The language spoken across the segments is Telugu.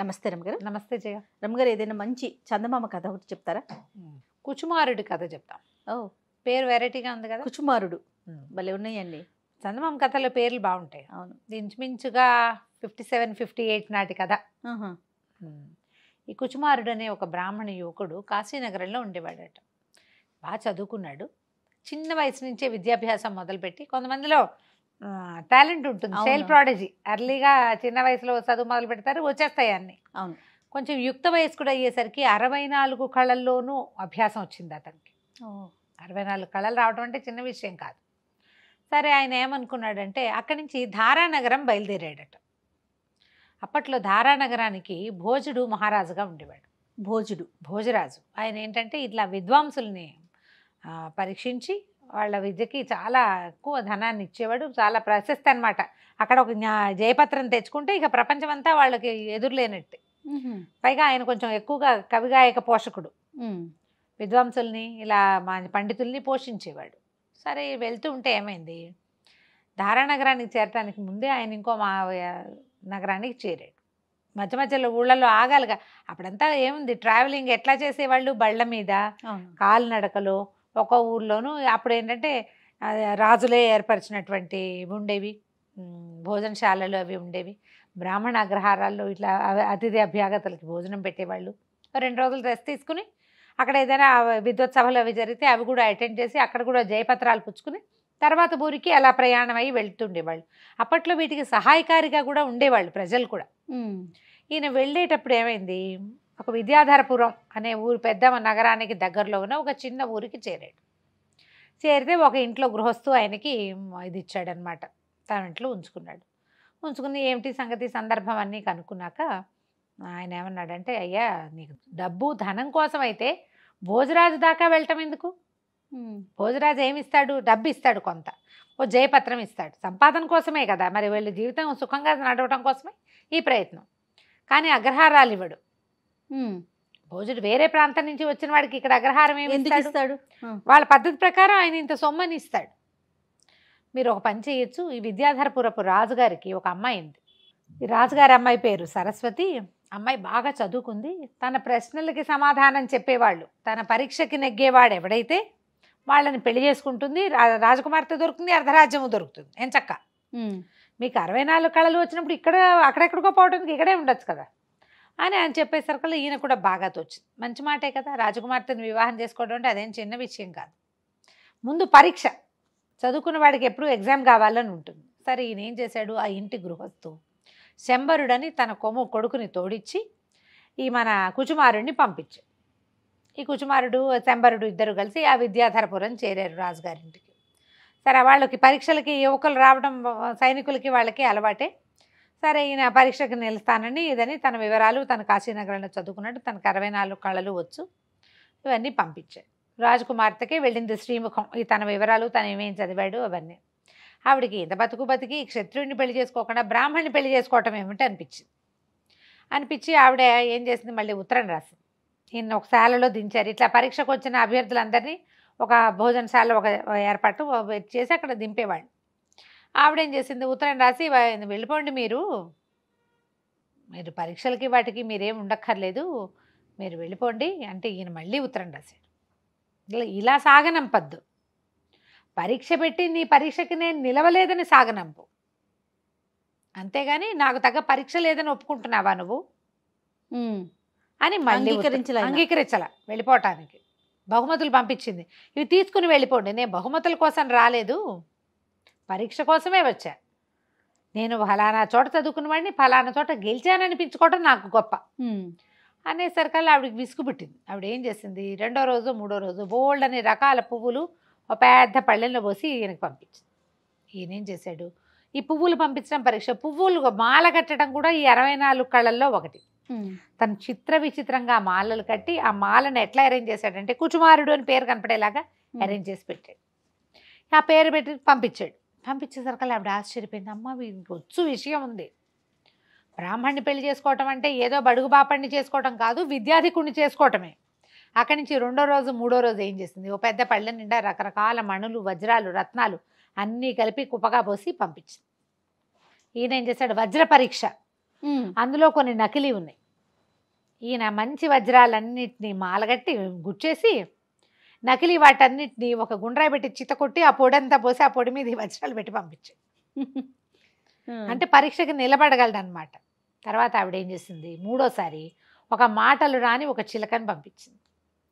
నమస్తే రమగారు. నమస్తే జయ. రమగారు, ఏదైనా మంచి చందమామ కథ ఒకటి చెప్తారా? కుచుమారుడి కథ చెప్తాం. ఓ, పేరు వెరైటీగా ఉంది కదా. కుచుమారుడు భలే ఉన్నాయండి. చందమామ కథలో పేర్లు బాగుంటాయి. అవును. ఇంచుమించుగా 57-58 నాటి కథ. ఈ కుచుమారుడు అనే ఒక బ్రాహ్మణ యువకుడు కాశీనగరంలో ఉండేవాడట. బాగా చదువుకున్నాడు. చిన్న వయసు నుంచే విద్యాభ్యాసం మొదలుపెట్టి, కొంతమందిలో టాలెంట్ ఉంటుంది, సెల్ ప్రాడజీ. ఎర్లీగా చిన్న వయసులో చదువు మొదలు పెడతారు, వచ్చేస్తాయి అన్ని. అవును. కొంచెం యుక్త వయస్కుడు అయ్యేసరికి 64 కళల్లోనూ అభ్యాసం వచ్చింది అతనికి. 64 కళలు రావడం అంటే చిన్న విషయం కాదు. సరే, ఆయన ఏమనుకున్నాడంటే అక్కడి నుంచి ధారానగరం బయలుదేరాడట. అప్పట్లో ధారానగరానికి భోజుడు మహారాజుగా ఉండేవాడు. భోజరాజు ఆయన ఏంటంటే ఇట్లా విద్వాంసుల్ని పరీక్షించి వాళ్ళ విద్యకి చాలా ఎక్కువ ధనాన్ని ఇచ్చేవాడు. చాలా ప్రశస్తి అనమాట. అక్కడ ఒక జయపత్రం తెచ్చుకుంటే ఇక ప్రపంచం అంతా వాళ్ళకి ఎదురులేనట్టే. పైగా ఆయన కొంచెం ఎక్కువగా కవిగాయక పోషకుడు. విద్వాంసుల్ని ఇలా పండితుల్ని పోషించేవాడు. సరే, వెళ్తూ ఉంటే ఏమైంది, ధారానగరానికి చేరటానికి ముందే ఆయన ఇంకో నగరానికి చేరాడు. మధ్య మధ్యలో ఊళ్ళల్లో ఆగాలిగా. అప్పుడంతా ఏముంది, ట్రావెలింగ్ ఎట్లా చేసేవాళ్ళు, బళ్ళ మీద, కాలినడకలో. ఒక ఊర్లోనూ అప్పుడు ఏంటంటే రాజులే ఏర్పరిచినటువంటి ఉండేవి భోజనశాలలు, అవి ఉండేవి. బ్రాహ్మణ అగ్రహారాల్లో ఇట్లా అతిథి అభ్యాగతలకి భోజనం పెట్టేవాళ్ళు. 2 రోజులు రెస్ట్ తీసుకుని అక్కడ ఏదైనా విద్వత్ సభలు అవి జరిగితే అవి కూడా అటెండ్ చేసి అక్కడ కూడా జయపత్రాలు పుచ్చుకుని తర్వాత ఊరికి అలా ప్రయాణం అయ్యి వెళ్తుండేవాళ్ళు. అప్పట్లో వీటికి సహాయకారిగా కూడా ఉండేవాళ్ళు ప్రజలు కూడా. ఈయన వెళ్ళేటప్పుడు ఏమైంది, ఒక విద్యాధరపురం అనే ఊరు పెద్ద నగరానికి దగ్గరలో ఉన్న ఒక చిన్న ఊరికి చేరాడు. చేరితే ఒక ఇంట్లో గృహస్థు ఆయనకి ఇది ఇచ్చాడనమాట. తన ఇంట్లో ఉంచుకుని ఏమిటి సంగతి సందర్భం అన్నీ కనుక్కున్నాక ఆయన ఏమన్నాడంటే, అయ్యా, నీకు డబ్బు ధనం కోసం అయితే భోజరాజు దాకా వెళ్ళటం ఎందుకు? భోజరాజు ఏమిస్తాడు? డబ్బు ఇస్తాడు, కొంత ఓ జయపత్రం ఇస్తాడు. సంపాదన కోసమే కదా, మరి వీళ్ళ జీవితం సుఖంగా నడవటం కోసమే ఈ ప్రయత్నం. కానీ అగ్రహారాలు ఇవ్వడు. భోజుడు వేరే ప్రాంతం నుంచి వచ్చిన వాడికి ఇక్కడ అగ్రహారం ఏమి ఇస్తాడు? వాళ్ళ పద్ధతి ప్రకారం ఆయన ఇంత సొమ్మని ఇస్తాడు. మీరు ఒక పని చేయొచ్చు, ఈ విద్యాధరపురపు రాజుగారికి ఒక అమ్మాయి ఉంది. ఈ రాజుగారి అమ్మాయి పేరు సరస్వతి. అమ్మాయి బాగా చదువుకుంది. తన ప్రశ్నలకి సమాధానం చెప్పేవాళ్ళు, తన పరీక్షకి నెగ్గేవాడు ఎవడైతే వాళ్ళని పెళ్లి చేసుకుంటుంది. రాజకుమార్తె దొరుకుతుంది, అర్ధరాజ్యము దొరుకుతుంది. ఎంచక్క మీకు 64 కళలు వచ్చినప్పుడు ఇక్కడ అక్కడెక్కడికో పోవడానికి ఇక్కడే ఉండొచ్చు కదా అని ఆయన చెప్పేసరికి ఈయన కూడా బాగా తోచింది. మంచి మాటే కదా, రాజకుమార్తెను వివాహం చేసుకోవడం అంటే అదేం చిన్న విషయం కాదు. ముందు పరీక్ష, చదువుకున్న వాడికి ఎప్పుడు ఎగ్జామ్ కావాలని ఉంటుంది. సరే, ఈయన ఏం చేశాడు, ఆ ఇంటి గృహస్థు శంబరుడని తన కొడుకుని తోడిచ్చి ఈ మన కుచుమారుడిని పంపించాడు. ఈ కుచుమారుడు శంబరుడు ఇద్దరు కలిసి ఆ విద్యాధరపురం చేరారు రాజుగారింటికి. సరే, వాళ్ళకి పరీక్షలకి యువకులు రావడం సైనికులకి వాళ్ళకి అలవాటే. సరే, ఈయన పరీక్షకు నిలుస్తానని ఇదని తన వివరాలు, తన కాశీనగరంలో చదువుకున్నట్టు తనకు 64 కళలు వచ్చు, ఇవన్నీ పంపించాడు. రాజకుమార్తెకి వెళ్ళింది శ్రీముఖం, ఈ తన వివరాలు, తను ఏమేం చదివాడు అవన్నీ. ఆవిడికి ఇంత బతికి క్షత్రుడిని పెళ్లి చేసుకోకుండా బ్రాహ్మణ్ణి పెళ్లి చేసుకోవటం ఏమిటి అనిపించి ఆవిడ ఏం చేసింది, మళ్ళీ ఉత్తరం రాసింది. ఈయన ఒక శాలలో దించారు. ఇట్లా పరీక్షకు వచ్చిన అభ్యర్థులందరినీ ఒక భోజనశాల ఒక ఏర్పాటు చేసి అక్కడ దింపేవాళ్ళు. ఆవిడేం చేసింది, ఉత్తరం రాసి, వెళ్ళిపోండి, మీరు పరీక్షలకి వాటికి మీరేం ఉండక్కర్లేదు, మీరు వెళ్ళిపోండి అంటే ఈయన మళ్ళీ ఉత్తరం రాశాడు. ఇలా సాగనంపద్దు, పరీక్ష పెట్టి నీ పరీక్షకి నేను నిలవలేదని సాగనంపు, అంతేగాని నాకు తగ్గ పరీక్ష లేదని ఒప్పుకుంటున్నావా నువ్వు అని మళ్ళీ అంగీకరించాల వెళ్ళిపోవటానికి. బహుమతులు పంపించింది, ఇవి తీసుకుని వెళ్ళిపోండి, నేను బహుమతుల కోసం రాలేదు, పరీక్ష కోసమే వచ్చా. నేను ఫలానా చోట చదువుకున్న వాడిని ఫలానా చోట గెలిచాననిపించుకోవడం నాకు గొప్ప అనేసరికల్లా ఆవిడకి విసుగు పుట్టింది. ఆవిడ ఏం చేసింది, 2వ రోజు 3వ రోజు బోల్డ్ అనే రకాల పువ్వులు ఒక పెద్ద పళ్ళెంలో పోసి ఈయనకి పంపించింది. ఈయన ఏం చేశాడు, ఈ పువ్వులు పంపించడం పరీక్ష, పువ్వులు మాల కట్టడం కూడా ఈ 64 కళల్లో ఒకటి. తను చిత్ర విచిత్రంగా మాలలు కట్టి ఆ మాలను ఎట్లా అరేంజ్ చేశాడంటే కుచుమారుడు అని పేరు కనపడేలాగా అరేంజ్ చేసి పెట్టాడు. ఆ పేరు పెట్టి పంపించేసరికి ఆవిడ ఆశ్చర్యపోయింది. అమ్మ, వీరికి వచ్చు విషయం ఉంది. బ్రాహ్మణ్ణి పెళ్లి చేసుకోవటం అంటే ఏదో బడుగు బాపణ్ణి చేసుకోవటం కాదు, విద్యాధికుడిని చేసుకోవటమే. అక్కడి నుంచి 2వ రోజు 3వ రోజు ఏం చేసింది, ఓ పెద్ద పళ్ళె నిండా రకరకాల మణులు, వజ్రాలు, రత్నాలు అన్నీ కలిపి కుప్పగా పోసి పంపించింది. ఈయన ఏం చేశాడు, వజ్ర పరీక్ష, అందులో కొన్ని నకిలీ ఉన్నాయి. ఈయన మంచి వజ్రాలన్నిటినీ మాలగట్టి గుచ్చేసి నకిలీ వాటన్నిటిని ఒక గుండ్రాయి పెట్టి చితకొట్టి ఆ పొడంతా పోసి ఆ పొడి మీద ఈ వజ్రాలు పెట్టి పంపించాడు. అంటే పరీక్షకి నిలబడగలడనమాట. తర్వాత ఆవిడ ఏం చేసింది, మూడోసారి ఒక మాటలు రాని ఒక చిలకని పంపించింది.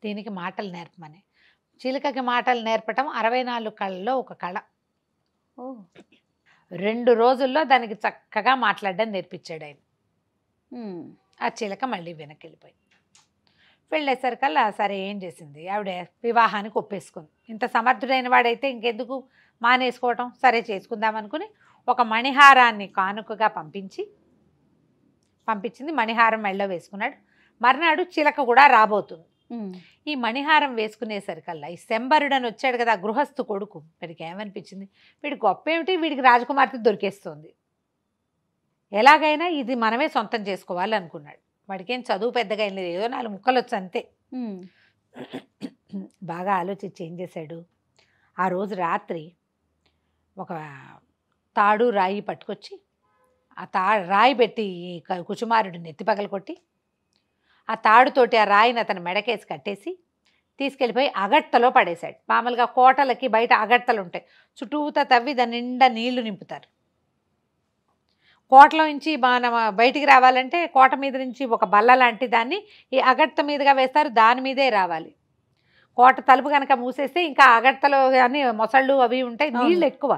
దీనికి మాటలు నేర్పమని. చిలుకకి మాటలు నేర్పటం 64 కళల్లో ఒక కళ. 2 రోజుల్లో దానికి చక్కగా మాట్లాడడం నేర్పించాడు ఆయన. ఆ చిలక మళ్ళీ వెనక్కి వెళ్ళిపోయింది. వెళ్ళేసరికల్లా సరే ఏం చేసింది, ఆవిడ వివాహానికి ఒప్పేసుకుంది. ఇంత సమర్థుడైన వాడైతే ఇంకెందుకు మానేసుకోవటం, సరే చేసుకుందాం అనుకుని ఒక మణిహారాన్ని కానుకగా పంపించింది. మణిహారం మెళ్ళో వేసుకున్నాడు. మర్నాడు చిలక కూడా రాబోతుంది. ఈ మణిహారం వేసుకునేసరికల్లా ఈ శంబరుడని వచ్చాడు కదా గృహస్థు కొడుకు, వీడికి ఏమనిపించింది, వీడి గొప్ప ఏమిటి, వీడికి రాజకుమార్తె దొరికేస్తుంది, ఎలాగైనా ఇది మనమే సొంతం చేసుకోవాలి అనుకున్నాడు. వాడికేం చదువు పెద్దగా ఏం లేదు, ఏదో 4 ముక్కలు వచ్చు అంతే. బాగా ఆలోచించి ఏం చేశాడు, ఆ రోజు రాత్రి ఒక తాడు రాయి పట్టుకొచ్చి ఆ రాయి పెట్టి కుచుమారుడు నెత్తి పగలు కొట్టి ఆ తాడుతోటి ఆ రాయిని అతను మెడకేసి కట్టేసి తీసుకెళ్ళిపోయి అగట్టలో పడేశాడు. మామూలుగా కోటలకి బయట అగట్టలు ఉంటాయి, చుట్టూతా తవ్వి దాని నిండా నీళ్లు నింపుతారు. కోటలో నుంచి మనం బయటికి రావాలంటే కోట మీద నుంచి ఒక బల్ల లాంటి దాన్ని ఈ అగట్ట మీదుగా వేస్తారు, దాని మీదే రావాలి. కోట తలుపు కనుక మూసేస్తే ఇంకా అగట్టలో కానీ మొసళ్ళు అవి ఉంటాయి, నీళ్ళు ఎక్కువ,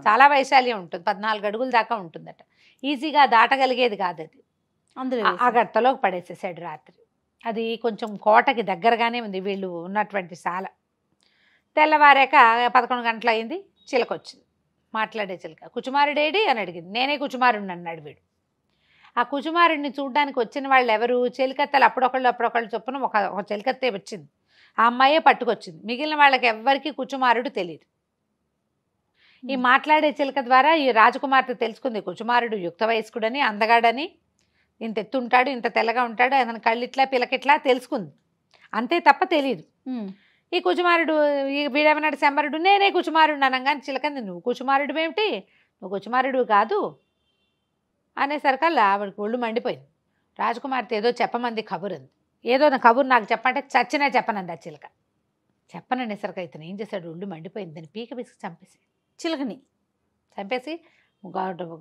చాలా వైశాల్యం ఉంటుంది, 14 అడుగుల దాకా ఉంటుందట. ఈజీగా దాటగలిగేది కాదు అది. అందులో అగట్టలోకి పడేసేసాడు రాత్రి. అది కొంచెం కోటకి దగ్గరగానే ఉంది వీళ్ళు ఉన్నటువంటి శాల. తెల్లవారాక 11 గంటలు అయింది, చిలక వచ్చింది, మాట్లాడే చిలక. కుచుమారుడేడి అని అడిగింది. నేనే కుచుమారుడిని అన్నాడు వీడు. ఆ కుచుమారుడిని చూడ్డానికి వచ్చిన వాళ్ళు ఎవరు, చెలికత్తెలు అప్పుడొకళ్ళు చొప్పున ఒక చెలికత్తే వచ్చింది. ఆ అమ్మాయే పట్టుకొచ్చింది. మిగిలిన వాళ్ళకి ఎవ్వరికీ కుచుమారుడు తెలియదు. ఈ మాట్లాడే చిలక ద్వారా ఈ రాజకుమార్తె తెలుసుకుంది కుచుమారుడు యుక్త వయస్కుడని, అందగాడని, ఇంత ఎత్తుంటాడు, ఇంత తెల్లగా ఉంటాడు, అతని కళ్ళిట్లా పిలకిట్లా తెలుసుకుంది, అంతే తప్ప తెలియదు. ఈ కుచుమారుడు వీడేమన్నాడు, శంబరుడు నేనే కుచుమారుడు అనగానే చిలకంది, నువ్వు కుచుమారుడు ఏమిటి, నువ్వు కుచుమారుడు కాదు అనేసరికల్లా ఆవిడకి ఒళ్ళు మండిపోయింది. రాజకుమార్తె ఏదో చెప్పమంది కబురు అంది. ఏదో నా కబురు నాకు చెప్పంటే చచ్చినా చెప్పనంది ఆ చిలక. చెప్పననేసరికి ఇతను ఏం చేశాడు, ఒళ్ళు మండిపోయింది, దాన్ని పీక పిసికి చంపేసి చిలకని చంపేసి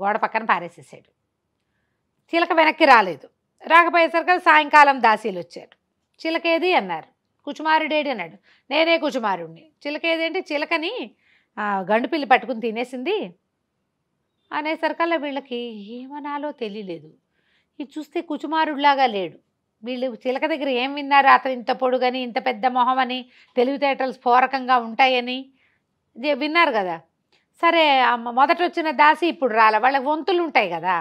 గోడ పక్కన పారేసేసాడు. చిలక వెనక్కి రాలేదు. రాకపోయేసరికి సాయంకాలం దాసీలు వచ్చారు. చిలకేది అన్నారు. కుచుమారుడేడి అన్నాడు. నేనే కుచుమారుడిని. చిలకేది అంటే చిలకని గండుపిల్లి పట్టుకుని తినేసింది అనేసరికల్లా వీళ్ళకి ఏమనాలో తెలియలేదు. ఇది చూస్తే కుచుమారుడిలాగా లేడు. వీళ్ళు చిలక దగ్గర ఏం విన్నారు, అతను ఇంత పొడుగని, ఇంత పెద్ద మొహం అని, తెలివితేటలు స్ఫోరకంగా ఉంటాయని విన్నారు కదా. సరే మొదట వచ్చిన దాసి ఇప్పుడు రాలే, వాళ్ళకి వంతులు ఉంటాయి కదా.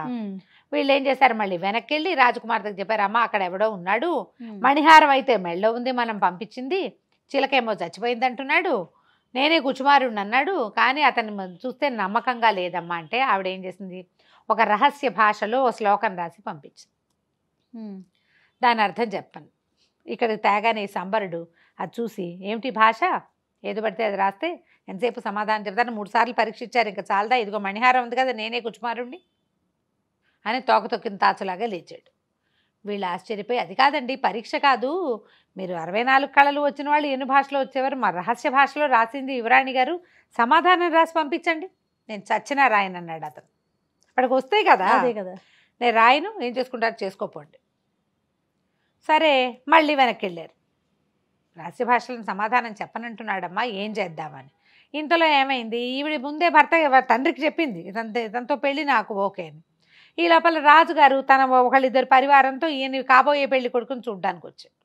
వీళ్ళు ఏం చేశారు, మళ్ళీ వెనక్కి వెళ్ళి రాజకుమార్తెకి చెప్పారు, అమ్మ అక్కడ ఎవడో ఉన్నాడు, మణిహారం అయితే మెళ్ళో ఉంది, మనం పంపించింది, చిలకేమో చచ్చిపోయింది అంటున్నాడు, నేనే కుచుమారుడిని అన్నాడు, కానీ అతన్ని చూస్తే నమ్మకంగా లేదమ్మా అంటే ఆవిడ ఏం చేసింది, ఒక రహస్య భాషలో ఓ శ్లోకం రాసి పంపించింది. దాని అర్థం చెప్పాను. ఇక్కడికి తేగానే సంబరుడు అది చూసి, ఏమిటి భాష, ఏదో పడితే అది రాస్తే ఎంతసేపు సమాధానం చెప్తాను, 3 సార్లు పరీక్షించారు, ఇంకా చాలదా, ఇదిగో మణిహారం ఉంది కదా, నేనే కుచుమారుణ్ణి అని తోక తొక్కిన తాచులాగా లేచాడు. వీళ్ళు ఆశ్చర్యపోయి, అది కాదండి పరీక్ష కాదు, మీరు 64 కళలు వచ్చిన వాళ్ళు ఎన్ని భాషలో వచ్చేవారు, మా రహస్య భాషలో రాసింది యువరాణి గారు, సమాధానం రాసి పంపించండి, నేను చచ్చినా రాయను అన్నాడు అతను. అక్కడికి వస్తాయి కదా, అదే కదా, నేను రాయను, ఏం చేసుకుంటారు చేసుకోపోండి. సరే మళ్ళీ వెనక్కి వెళ్ళారు. రహస్య భాషలను సమాధానం చెప్పనంటున్నాడమ్మా, ఏం చేద్దామని. ఇంతలో ఏమైంది, ఈవిడ ముందే భర్త తండ్రికి చెప్పింది, ఇదంతో పెళ్ళి నాకు ఓకే అని. ఈ లోపల రాజుగారు తన ఒకళ్ళిద్దరు పరివారంతో ఈయన కాబోయే పెళ్లి కొడుకుని చూడ్డానికి వచ్చాడు.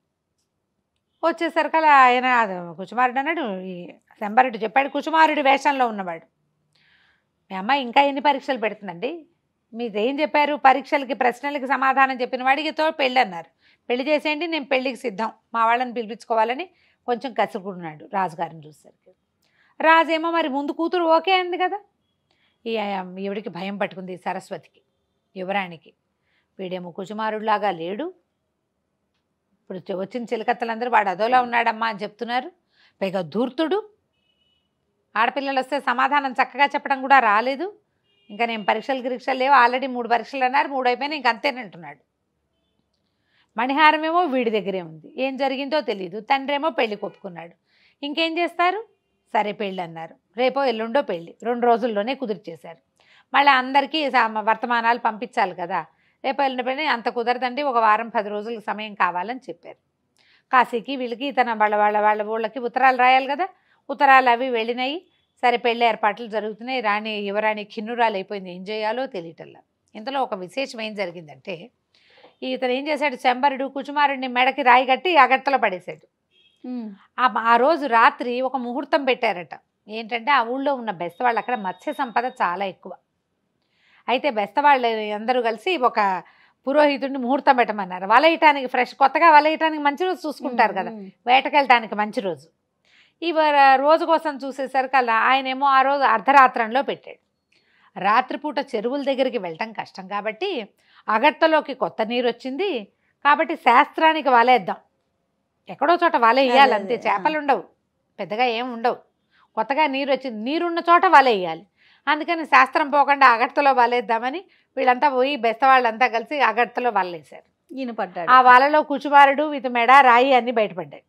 వచ్చేసరికి అలా ఆయన కుచుమారుడు అన్నాడు, ఈ శంబరుడు చెప్పాడు, కుచుమారుడి వేషంలో ఉన్నవాడు, మీ అమ్మాయి ఇంకా ఎన్ని పరీక్షలు పెడుతుందండి, మీరు ఏం చెప్పారు, పరీక్షలకి ప్రశ్నలకి సమాధానం చెప్పిన వాడికితో పెళ్ళి అన్నారు, పెళ్లి చేసేయండి, నేను పెళ్ళికి సిద్ధం, మా వాళ్ళని పిలిపించుకోవాలని కొంచెం కసురుకున్నాడు రాజుగారిని చూసేసరికి. రాజేమో మరి ముందు కూతురు ఓకే అంది కదా. ఈవిడికి భయం పట్టుకుంది, సరస్వతికి, యువరాణికి. వీడేమో కుచుమారుడిలాగా లేడు, ఇప్పుడు వచ్చిన చిలకత్తలందరూ వాడు అదోలా ఉన్నాడమ్మా అని చెప్తున్నారు, పైగా ధూర్తుడు, ఆడపిల్లలు వస్తే సమాధానం చక్కగా చెప్పడం కూడా రాలేదు, ఇంకా నేను పరీక్షలు లేవు, ఆల్రెడీ 3 పరీక్షలు అన్నారు, 3 అయిపోయినా ఇంక అంతేనంటున్నాడు. మణిహారం ఏమో వీడి దగ్గరే ఉంది. ఏం జరిగిందో తెలియదు. తండ్రి ఏమో పెళ్లి ఒప్పుకున్నాడు. ఇంకేం చేస్తారు? సరే పెళ్ళి అన్నారు. రేపో ఎల్లుండో పెళ్ళి, 2 రోజుల్లోనే కుదిరిచేశారు. మళ్ళీ అందరికీ వర్తమానాలు పంపించాలి కదా. రేపు వెళ్ళిన పెళ్ళి అంత కుదరదండి, ఒక వారం 10 రోజుల సమయం కావాలని చెప్పారు. కాశీకి వీళ్ళకి వాళ్ళ ఊళ్ళకి ఉత్తరాలు రాయాలి కదా. ఉత్తరాలు అవి వెళ్ళినాయి. సరే పెళ్ళి ఏర్పాట్లు జరుగుతున్నాయి. యువరాణి ఖిన్నురాలు అయిపోయింది. ఏం చేయాలో తెలియటల్లా. ఇంతలో ఒక విశేషం ఏం జరిగిందంటే, ఇతను ఏం చేశాడు, శంబరుడు కుచుమారుడిని మెడకి రాయి కట్టి అగట్టలో పడేశాడు. ఆ రోజు రాత్రి ఒక ముహూర్తం పెట్టారట. ఏంటంటే ఆ ఊళ్ళో ఉన్న బెస్తవాళ్ళు, అక్కడ మత్స్య సంపద చాలా ఎక్కువ. అయితే బెస్తవాళ్ళు అందరూ కలిసి ఒక పురోహితుడిని ముహూర్తం పెట్టమన్నారు. వలయటానికి కొత్తగా వలయటానికి మంచి రోజు చూసుకుంటారు కదా, వేటకెళ్ళటానికి మంచి రోజు. ఈ రోజు కోసం చూసేసరికి అలా ఆయనేమో ఆ రోజు అర్ధరాత్రంలో పెట్టాడు. రాత్రిపూట చెరువుల దగ్గరికి వెళ్ళటం కష్టం కాబట్టి అగట్టలోకి కొత్త నీరు వచ్చింది కాబట్టి శాస్త్రానికి వలేద్దాం, ఎక్కడో చోట వల వేయాలి అంతే, చేపలు ఉండవు, పెద్దగా ఏం ఉండవు. కొత్తగా నీరు వచ్చింది, నీరున్న చోట వల వేయాలి. అందుకని శాస్త్రం పోకుండా అగట్టలో వలేద్దామని వీళ్ళంతా పోయి బెస్తవాళ్ళంతా కలిసి అగట్టలో వలేశారు. ఈయన పడ్డాడు. ఆ వలలో కుచుమారుడు విత్ మెడ రాయి అన్నీ బయటపడ్డాయి.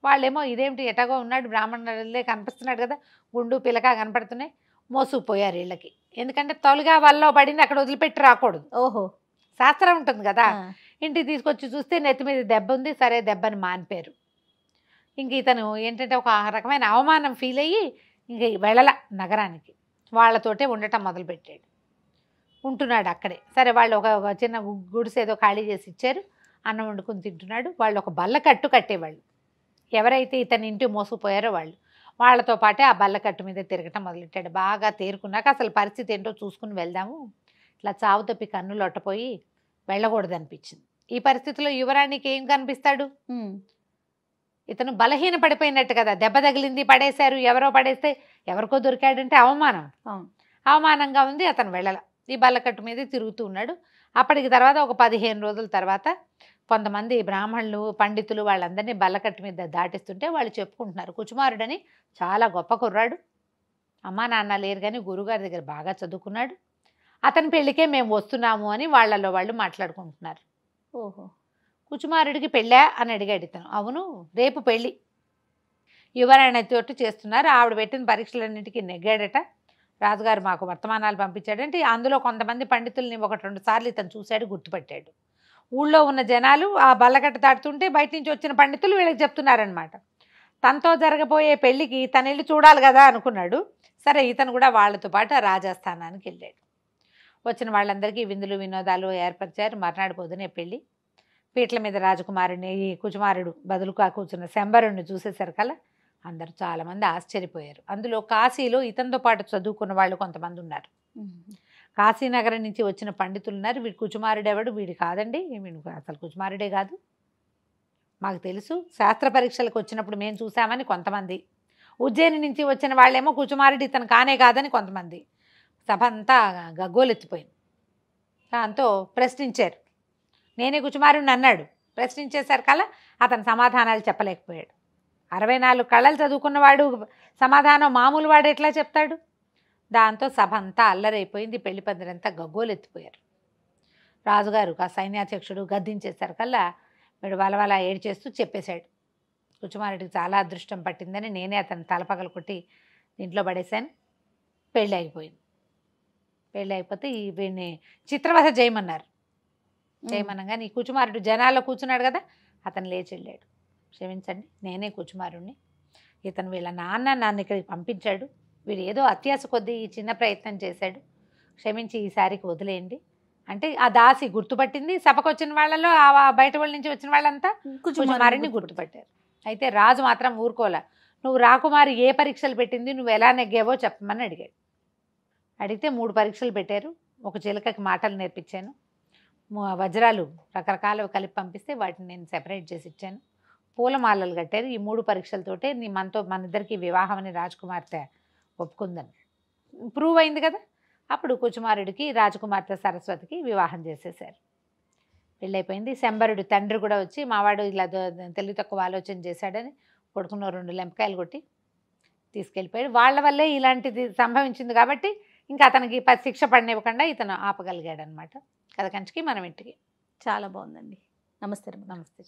వాళ్ళేమో ఇదేమిటి ఎటగో ఉన్నాడు, బ్రాహ్మణులే కనిపిస్తున్నాడు కదా, గుండు పిలక కనపడుతున్నాయి, మోసుకుపోయారు వీళ్ళకి. ఎందుకంటే తొలిగా వలలో పడింది అక్కడ వదిలిపెట్టి రాకూడదు. ఓహో, శాస్త్రం ఉంటుంది కదా. ఇంటికి తీసుకొచ్చి చూస్తే నెత్తి మీద దెబ్బ ఉంది. సరే దెబ్బని మానిపారు. ఇంక ఇతను ఏంటంటే ఒక రకమైన అవమానం ఫీల్ అయ్యి ఇంక వెళ్ళల నగరానికి, వాళ్ళతోటే ఉండటం మొదలుపెట్టాడు. ఉంటున్నాడు అక్కడే. సరే వాళ్ళు ఒక చిన్న గుడిసె ఏదో ఖాళీ చేసి ఇచ్చారు, అన్నం వండుకుని తింటున్నాడు. వాళ్ళు ఒక బల్లకట్టు కట్టేవాళ్ళు, ఎవరైతే ఇతని ఇంటి మోసుకుపోయారో వాళ్ళతో పాటే ఆ బల్లకట్టు మీద తిరగటం మొదలెట్టాడు. బాగా తేరుకున్నాక అసలు పరిస్థితి ఏంటో చూసుకుని వెళ్దాము, ఇట్లా చావు తప్పి కన్నులు ఒట్టపోయి వెళ్ళకూడదు అనిపించింది. ఈ పరిస్థితిలో యువరాణికి ఏం కనిపిస్తాడు, ఇతను బలహీన పడిపోయినట్టు కదా, దెబ్బ తగిలింది పడేశారు, ఎవరో పడేస్తే ఎవరికో దొరికాడంటే అవమానంగా ఉంది. అతను వెళ్ళల, ఈ బల్లకట్టు మీద తిరుగుతూ ఉన్నాడు. అప్పటికి తర్వాత ఒక 15 రోజుల తర్వాత కొంతమంది బ్రాహ్మణులు పండితులు వాళ్ళందరినీ బల్లకట్టు మీద దాటిస్తుంటే వాళ్ళు చెప్పుకుంటున్నారు, కుచుమారుడని చాలా గొప్ప కుర్రాడు, అమ్మా నాన్న లేరు కానీ గురుగారి దగ్గర బాగా చదువుకున్నాడు, అతని పెళ్ళికే మేము వస్తున్నాము అని వాళ్ళలో వాళ్ళు మాట్లాడుకుంటున్నారు. ఓహో, కుచుమారుడికి పెళ్ళా అని అడిగాడు ఇతను. అవును, రేపు పెళ్ళి, యువరాణితోటి చేస్తున్నారు. ఆవిడ పెట్టిన పరీక్షలన్నింటికి నెగ్గాడట. రాజుగారు మాకు వర్తమానాలు పంపించాడంటే అందులో కొంతమంది పండితుల్ని 1-2 సార్లు ఇతను చూశాడు, గుర్తుపెట్టాడు. ఊళ్ళో ఉన్న జనాలు ఆ బల్లకట్ట దాటుతుంటే బయట నుంచి వచ్చిన పండితులు వీళ్ళకి చెప్తున్నారనమాట. తనతో జరగబోయే పెళ్ళికి తను వెళ్ళి చూడాలి కదా అనుకున్నాడు. సరే ఇతను కూడా వాళ్ళతో పాటు ఆ రాజస్థానానికి వెళ్ళాడు. వచ్చిన వాళ్ళందరికీ విందులు వినోదాలు ఏర్పరిచారు. మర్నాడు పొద్దునే పెళ్ళి. పీటల మీద రాజకుమారుడిని, ఈ కుచుమారుడు బదులుగా కూర్చున్న శంబరుణ్ణి చూసేసరికల్లా అందరూ చాలామంది ఆశ్చర్యపోయారు. అందులో కాశీలో ఇతనితో పాటు చదువుకున్న వాళ్ళు కొంతమంది ఉన్నారు. కాశీనగరం నుంచి వచ్చిన పండితులు ఉన్నారు. వీడు కుచుమారుడు ఎవడు, వీడు కాదండి, వీడు అసలు కుచుమారుడే కాదు, మాకు తెలుసు, శాస్త్ర పరీక్షలకు వచ్చినప్పుడు మేము చూసామని కొంతమంది. ఉజ్జయిని నుంచి వచ్చిన వాళ్ళేమో కుచుమారుడు ఇతను కానే కాదని కొంతమంది. సభ అంతా గగ్గోలెత్తిపోయింది. దాంతో ప్రశ్నించారు. నేనే కుచుమారుడిని అన్నాడు. ప్రశ్నించేసరికల్లా అతను సమాధానాలు చెప్పలేకపోయాడు. 64 కళలు చదువుకున్నవాడు సమాధానం మామూలు వాడు ఎట్లా చెప్తాడు? దాంతో సభ అంతా అల్లరైపోయింది. పెళ్లి పందిరంతా గగ్గోలెత్తిపోయారు. రాజుగారు ఆ సైన్యాధ్యక్షుడు గద్దించేసరికల్లా వీడు వలవల ఏడ్చేస్తూ చెప్పేశాడు, కుచుమారుడికి చాలా అదృష్టం పట్టిందని నేనే అతను తలపగలు కొట్టి దీంట్లో పడేశాను. పెళ్ళి అయిపోయింది. పెళ్ళి అయిపోతే వీడిని చిత్రవధ చేయమన్నారు. చేయమనగా నీ కుచుమారుడు జనాల్లో కూర్చున్నాడు కదా, అతను లేచి వెళ్ళాడు. క్షమించండి, నేనే కుచుమారుణ్ణి, ఇతను వీళ్ళ నాన్న నన్ను ఇక్కడికి పంపించాడు, వీడు ఏదో అత్యాశ కొద్దీ ఈ చిన్న ప్రయత్నం చేశాడు, క్షమించి ఈసారికి వదిలేయండి అంటే ఆ దాసి గుర్తుపట్టింది. సభకు వచ్చిన వాళ్ళలో ఆ బయట వాళ్ళ నుంచి వచ్చిన వాళ్ళంతా కుచుమారుని గుర్తుపట్టారు. అయితే రాజు మాత్రం ఊరుకోలే. నువ్వు రాకుమారి ఏ పరీక్షలు పెట్టింది, నువ్వు ఎలా నెగ్గావో చెప్పమని అడిగాడు. అడిగితే 3 పరీక్షలు పెట్టారు. ఒక చిలకకి మాటలు నేర్పించాను, వజ్రాలు రకరకాలు కలిపి పంపిస్తే వాటిని నేను సెపరేట్ చేసి ఇచ్చాను, పూలమాలలు కట్టారు. ఈ 3 పరీక్షలతోటే మన ఇద్దరికి వివాహం అని రాజకుమార్తె ఒప్పుకుందని ప్రూవ్ అయింది కదా. అప్పుడు కుచుమారుడికి రాజకుమార్తె సరస్వతికి వివాహం చేసేసారు. పెళ్ళైపోయింది. శంబరుడు తండ్రి కూడా వచ్చి మావాడు ఇలా తెలివి తక్కువ ఆలోచన చేశాడని కొడుకున్న 2 లెంపకాయలు కొట్టి తీసుకెళ్ళిపోయాడు. వాళ్ళ వల్లే ఇలాంటిది సంభవించింది కాబట్టి ఇంకా అతనికి శిక్ష పడినివ్వకుండా ఇతను ఆపగలిగాడు అనమాట. కథ కంచికి మనం ఇంటికి. చాలా బాగుందండి. నమస్తే రమ. నమస్తే.